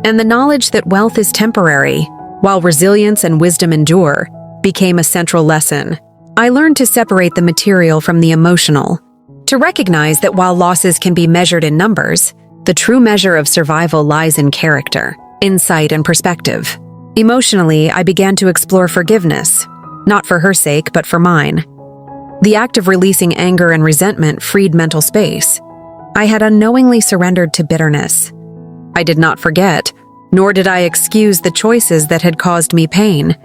and the knowledge that wealth is temporary, while resilience and wisdom endure, became a central lesson. I learned to separate the material from the emotional, to recognize that while losses can be measured in numbers, the true measure of survival lies in character, insight, and perspective. Emotionally, I began to explore forgiveness, not for her sake, but for mine. The act of releasing anger and resentment freed mental space. I had unknowingly surrendered to bitterness. I did not forget, nor did I excuse the choices that had caused me pain,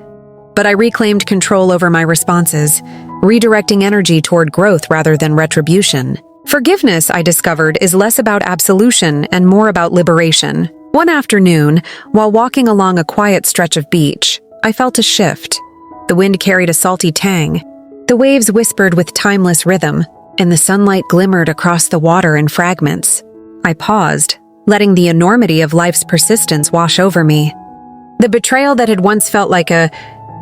but I reclaimed control over my responses, redirecting energy toward growth rather than retribution. Forgiveness, I discovered, is less about absolution and more about liberation. One afternoon, while walking along a quiet stretch of beach, I felt a shift. The wind carried a salty tang. The waves whispered with timeless rhythm, and the sunlight glimmered across the water in fragments. I paused, letting the enormity of life's persistence wash over me. The betrayal that had once felt like a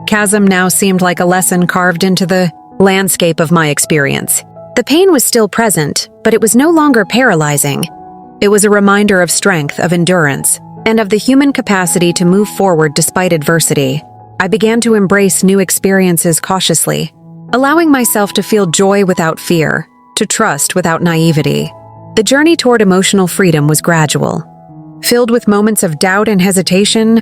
chasm now seemed like a lesson carved into the landscape of my experience. The pain was still present, but it was no longer paralyzing. It was a reminder of strength, of endurance, and of the human capacity to move forward despite adversity. I began to embrace new experiences cautiously, allowing myself to feel joy without fear, to trust without naivety. The journey toward emotional freedom was gradual, filled with moments of doubt and hesitation,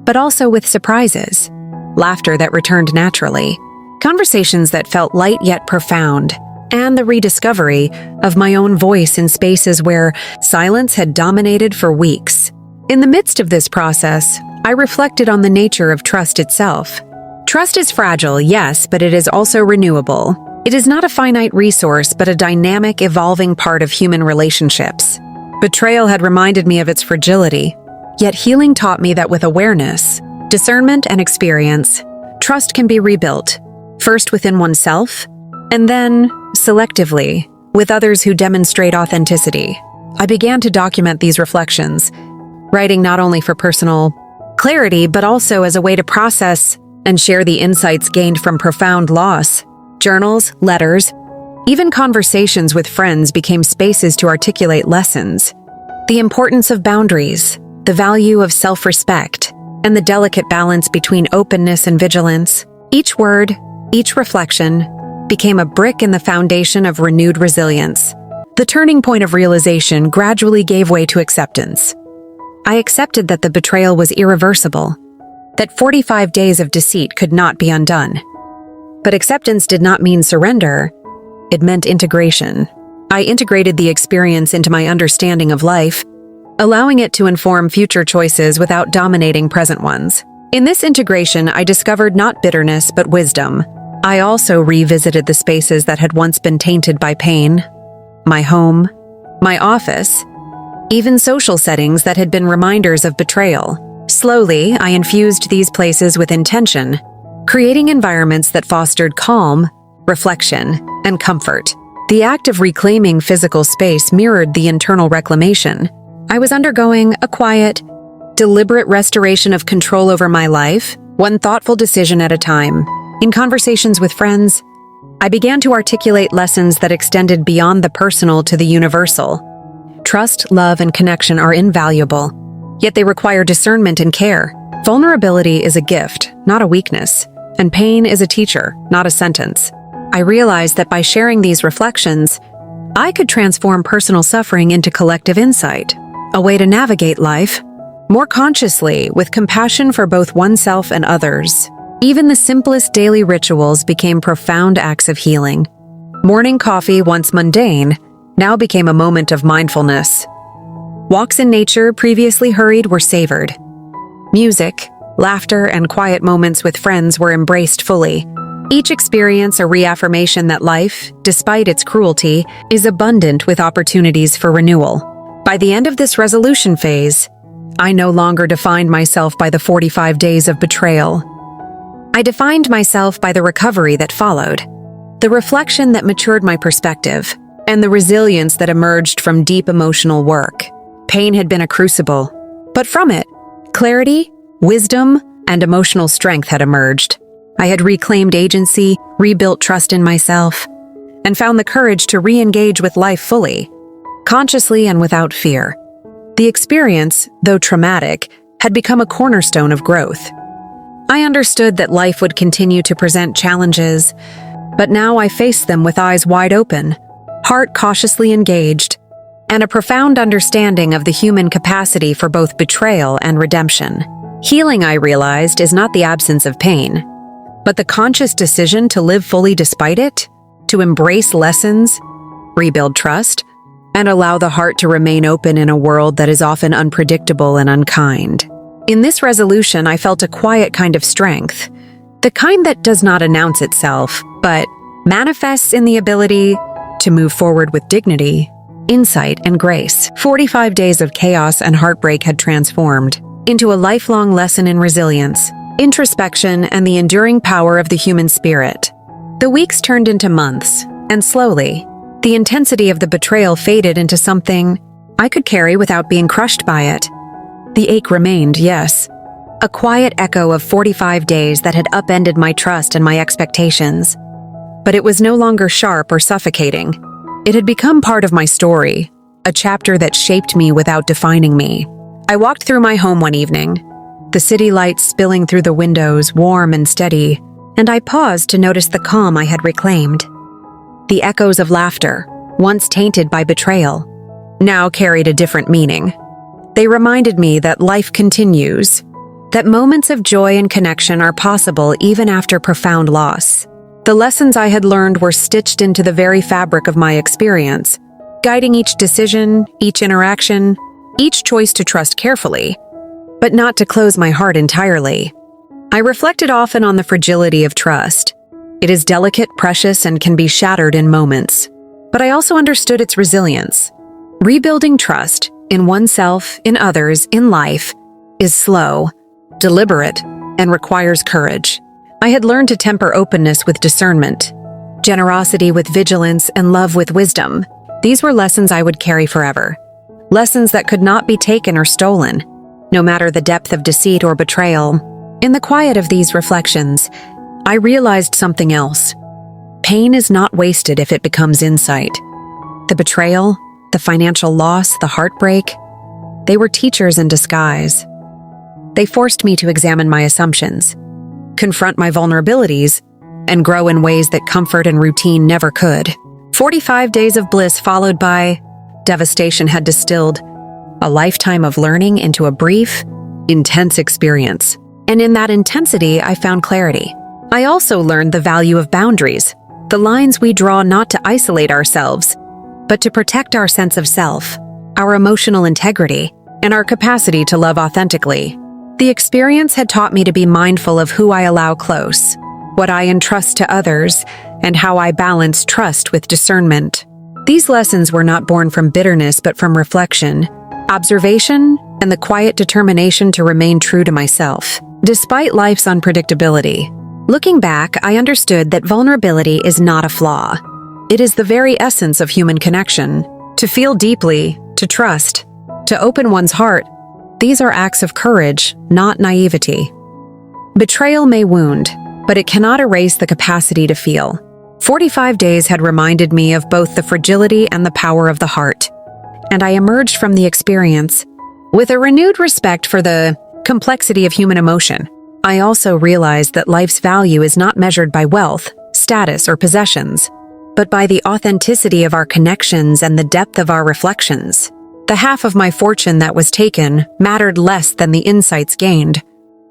but also with surprises, laughter that returned naturally, conversations that felt light yet profound, and the rediscovery of my own voice in spaces where silence had dominated for weeks. In the midst of this process, I reflected on the nature of trust itself. Trust is fragile, yes, but it is also renewable. It is not a finite resource, but a dynamic, evolving part of human relationships. Betrayal had reminded me of its fragility, yet healing taught me that with awareness, discernment, and experience, trust can be rebuilt, first within oneself, and then, selectively, with others who demonstrate authenticity. I began to document these reflections, writing not only for personal clarity, but also as a way to process and share the insights gained from profound loss. Journals, letters, even conversations with friends became spaces to articulate lessons. The importance of boundaries, the value of self-respect, and the delicate balance between openness and vigilance. Each word, each reflection, became a brick in the foundation of renewed resilience. The turning point of realization gradually gave way to acceptance. I accepted that the betrayal was irreversible, that 45 days of deceit could not be undone. But acceptance did not mean surrender. It meant integration. I integrated the experience into my understanding of life, allowing it to inform future choices without dominating present ones. In this integration, I discovered not bitterness, but wisdom. I also revisited the spaces that had once been tainted by pain, my home, my office, even social settings that had been reminders of betrayal. Slowly, I infused these places with intention, creating environments that fostered calm, reflection, and comfort. The act of reclaiming physical space mirrored the internal reclamation. I was undergoing a quiet, deliberate restoration of control over my life, one thoughtful decision at a time. In conversations with friends, I began to articulate lessons that extended beyond the personal to the universal. Trust, love, and connection are invaluable, yet they require discernment and care. Vulnerability is a gift, not a weakness, and pain is a teacher, not a sentence. I realized that by sharing these reflections, I could transform personal suffering into collective insight, a way to navigate life more consciously with compassion for both oneself and others. Even the simplest daily rituals became profound acts of healing. Morning coffee, once mundane, now became a moment of mindfulness. Walks in nature, previously hurried, were savored. Music, laughter, and quiet moments with friends were embraced fully. Each experience a reaffirmation that life, despite its cruelty, is abundant with opportunities for renewal. By the end of this resolution phase, I no longer defined myself by the 45 days of betrayal. I defined myself by the recovery that followed, the reflection that matured my perspective, and the resilience that emerged from deep emotional work. Pain had been a crucible, but from it, clarity, wisdom, and emotional strength had emerged. I had reclaimed agency, rebuilt trust in myself, and found the courage to re-engage with life fully, consciously and without fear. The experience, though traumatic, had become a cornerstone of growth. I understood that life would continue to present challenges, but now I faced them with eyes wide open, heart cautiously engaged, and a profound understanding of the human capacity for both betrayal and redemption. Healing, I realized, is not the absence of pain, but the conscious decision to live fully despite it, to embrace lessons, rebuild trust, and allow the heart to remain open in a world that is often unpredictable and unkind. In this resolution, I felt a quiet kind of strength, the kind that does not announce itself, but manifests in the ability to move forward with dignity, insight, and grace. 45 days of chaos and heartbreak had transformed into a lifelong lesson in resilience, introspection, and the enduring power of the human spirit. The weeks turned into months, and slowly, the intensity of the betrayal faded into something I could carry without being crushed by it. The ache remained, yes, a quiet echo of 45 days that had upended my trust and my expectations. But it was no longer sharp or suffocating. It had become part of my story, a chapter that shaped me without defining me. I walked through my home one evening, the city lights spilling through the windows, warm and steady, and I paused to notice the calm I had reclaimed. The echoes of laughter, once tainted by betrayal, now carried a different meaning. They reminded me that life continues, that moments of joy and connection are possible even after profound loss. The lessons I had learned were stitched into the very fabric of my experience, guiding each decision, each interaction, each choice to trust carefully, but not to close my heart entirely. I reflected often on the fragility of trust. It is delicate, precious, and can be shattered in moments. But I also understood its resilience. Rebuilding trust, in oneself, in others, in life, is slow, deliberate, and requires courage. I had learned to temper openness with discernment, generosity with vigilance, and love with wisdom. These were lessons I would carry forever. Lessons that could not be taken or stolen, no matter the depth of deceit or betrayal. In the quiet of these reflections, I realized something else. Pain is not wasted if it becomes insight. The betrayal, the financial loss, the heartbreak, they were teachers in disguise. They forced me to examine my assumptions, confront my vulnerabilities, and grow in ways that comfort and routine never could. 45 days of bliss followed by devastation had distilled a lifetime of learning into a brief, intense experience. And in that intensity, I found clarity. I also learned the value of boundaries, the lines we draw not to isolate ourselves, but to protect our sense of self, our emotional integrity, and our capacity to love authentically. The experience had taught me to be mindful of who I allow close, what I entrust to others, and how I balance trust with discernment. These lessons were not born from bitterness but from reflection, observation, and the quiet determination to remain true to myself. Despite life's unpredictability, looking back, I understood that vulnerability is not a flaw. It is the very essence of human connection. To feel deeply, to trust, to open one's heart, these are acts of courage, not naivety. Betrayal may wound, but it cannot erase the capacity to feel. 45 days had reminded me of both the fragility and the power of the heart, and I emerged from the experience with a renewed respect for the complexity of human emotion. I also realized that life's value is not measured by wealth, status, or possessions, but by the authenticity of our connections and the depth of our reflections. The half of my fortune that was taken mattered less than the insights gained,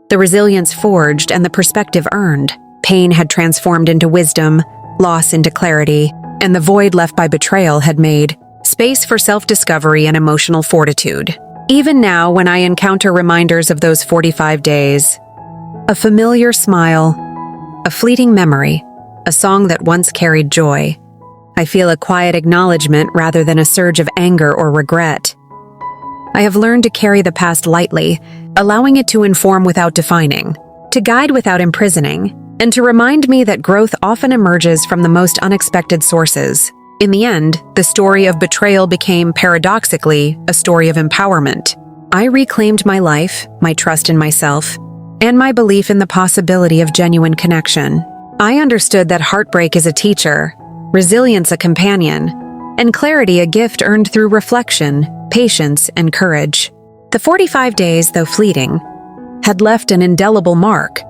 the resilience forged, and the perspective earned. Pain had transformed into wisdom, loss into clarity, and the void left by betrayal had made space for self-discovery and emotional fortitude. Even now, when I encounter reminders of those 45 days, a familiar smile, a fleeting memory, a song that once carried joy, I feel a quiet acknowledgement rather than a surge of anger or regret. I have learned to carry the past lightly, allowing it to inform without defining, to guide without imprisoning, and to remind me that growth often emerges from the most unexpected sources. In the end, the story of betrayal became, paradoxically, a story of empowerment. I reclaimed my life, my trust in myself, and my belief in the possibility of genuine connection. I understood that heartbreak is a teacher, resilience a companion, and clarity a gift earned through reflection, patience, and courage. The 45 days, though fleeting, had left an indelible mark,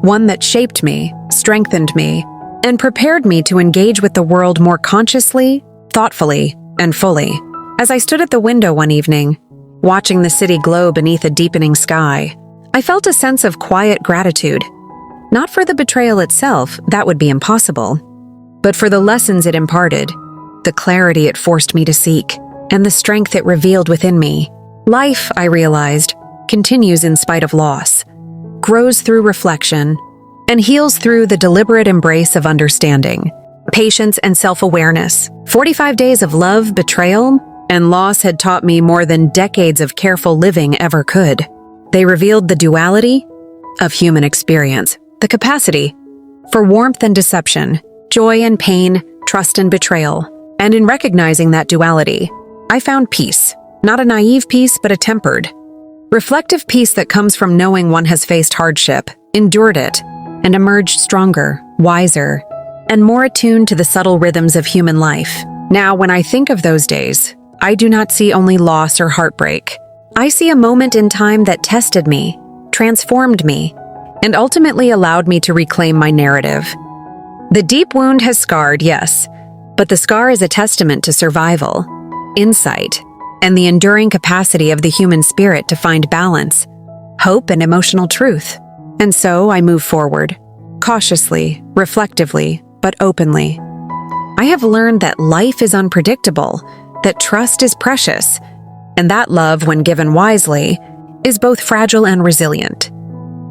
one that shaped me, strengthened me, and prepared me to engage with the world more consciously, thoughtfully, and fully. As I stood at the window one evening, watching the city glow beneath a deepening sky, I felt a sense of quiet gratitude, not for the betrayal itself, that would be impossible, but for the lessons it imparted, the clarity it forced me to seek, and the strength it revealed within me. Life, I realized, continues in spite of loss, grows through reflection, and heals through the deliberate embrace of understanding, patience, and self-awareness. 45 days of love, betrayal, and loss had taught me more than decades of careful living ever could. They revealed the duality of human experience, the capacity for warmth and deception, joy and pain, trust and betrayal. And in recognizing that duality, I found peace, not a naive peace, but a tempered, reflective peace that comes from knowing one has faced hardship, endured it, and emerged stronger, wiser, and more attuned to the subtle rhythms of human life. Now, when I think of those days, I do not see only loss or heartbreak. I see a moment in time that tested me, transformed me, and ultimately allowed me to reclaim my narrative. The deep wound has scarred, yes, but the scar is a testament to survival, insight, and the enduring capacity of the human spirit to find balance, hope, and emotional truth. And so I move forward, cautiously, reflectively, but openly. I have learned that life is unpredictable, that trust is precious, and that love, when given wisely, is both fragile and resilient.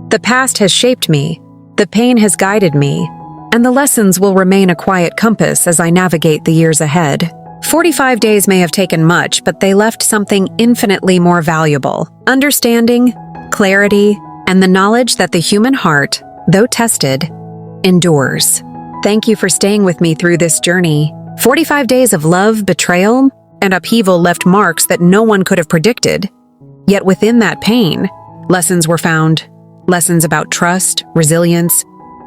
The past has shaped me, the pain has guided me, and the lessons will remain a quiet compass as I navigate the years ahead. 45 days may have taken much, but they left something infinitely more valuable: understanding, clarity, and the knowledge that the human heart, though tested, endures. Thank you for staying with me through this journey. 45 days of love, betrayal, and upheaval left marks that no one could have predicted. Yet within that pain, lessons were found. Lessons about trust, resilience,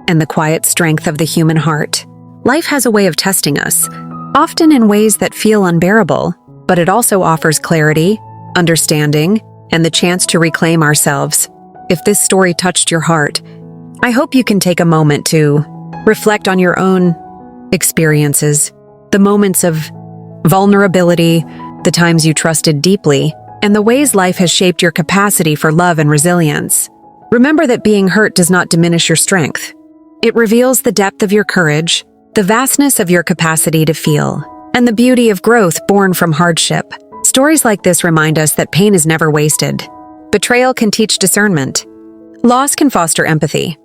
and the quiet strength of the human heart. Life has a way of testing us, often in ways that feel unbearable, but it also offers clarity, understanding, and the chance to reclaim ourselves. If this story touched your heart, I hope you can take a moment to reflect on your own experiences, the moments of vulnerability, the times you trusted deeply, and the ways life has shaped your capacity for love and resilience. Remember that being hurt does not diminish your strength. It reveals the depth of your courage, the vastness of your capacity to feel, and the beauty of growth born from hardship. Stories like this remind us that pain is never wasted. Betrayal can teach discernment. Loss can foster empathy.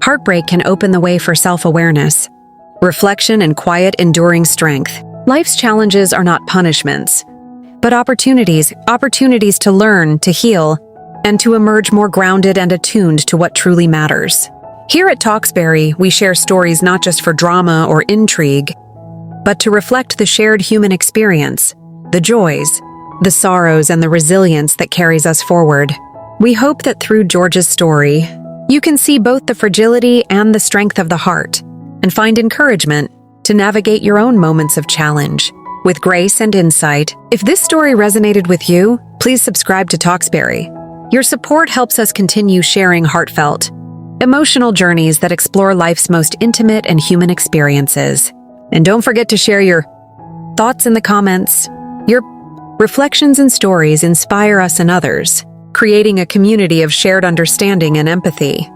Heartbreak can open the way for self-awareness, reflection, and quiet, enduring strength. Life's challenges are not punishments, but opportunities to learn, to heal, and to emerge more grounded and attuned to what truly matters. Here at Talksberry, we share stories not just for drama or intrigue, but to reflect the shared human experience, the joys, the sorrows, and the resilience that carries us forward. We hope that through George's story, you can see both the fragility and the strength of the heart, and find encouragement to navigate your own moments of challenge with grace and insight. If this story resonated with you, please subscribe to Talksberry. Your support helps us continue sharing heartfelt, emotional journeys that explore life's most intimate and human experiences. And don't forget to share your thoughts in the comments. Your reflections and stories inspire us and others, creating a community of shared understanding and empathy.